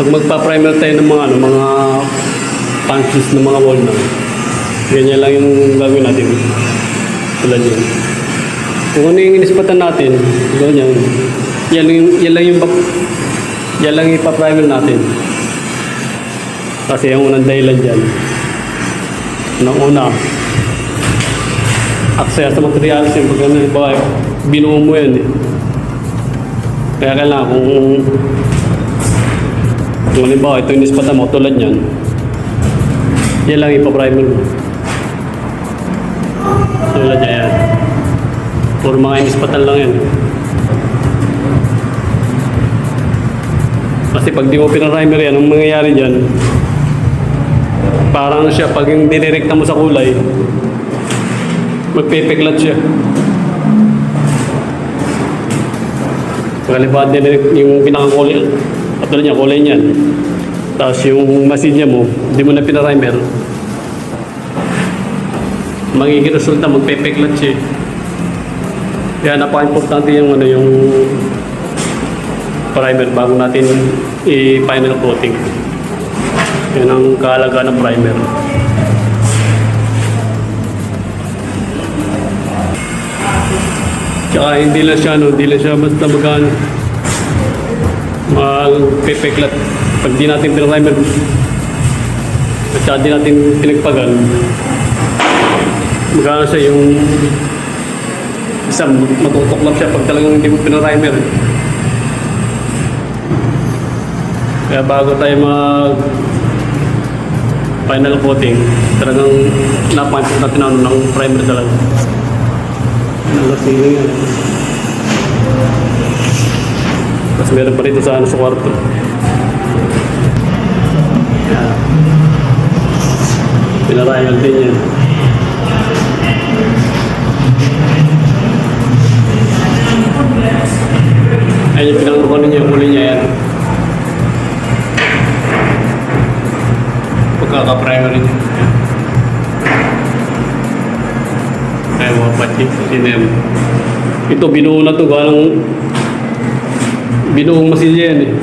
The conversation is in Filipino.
Pag magpa-primer tayo ng mga, ano, mga punches ng mga wall na, ganyan lang yung gagawin natin. Tulad yun. Kung ano yung inispatan natin, ganyan. Yan lang yung ipa-primer natin. Kasi yung unang dahilan dyan. Una, access sa materials yung pag ano, binuo mo yan eh. Kaya kailangan kung halimbawa ito yung nispatan mo tulad yan, yan lang ipa-primer mo. Tulad niya yan. Puro mga inispatan lang yan. Kasi pag di mo pina-primer yan, ang mangyayari dyan, parang siya, pag yung dinirekta mo sa kulay, magpipiklat siya. Halimbawa, yung pinakakulay, katulad niya, kulay niyan. Tapos yung masilya mo, hindi mo na pina-primer. Magiging resulta, magpipiklat siya. Kaya napaka-importante yung, ano, yung primer bago natin i-final coating. Yan ang kahalaga ng primer. Tsaka hindi lang siya basta magpipiklat. Pag di natin pina-primer at saka di natin pinagpagal, magkano siya yung isang matutuklap siya pag talagang hindi mo pina-primer. Kaya bago tayo final coating, talagang napansin natin ng primer talaga. Nagasiling yan. Tapos meron pa rito sa kwarto. Yan. Pinarayan din yan. Ayun yung pinangkukunin niya, yung huli niya yan. Pagkaka-primary niya. Kaya mga patching sinem. Ito binuo na to, binuong masilya yan eh.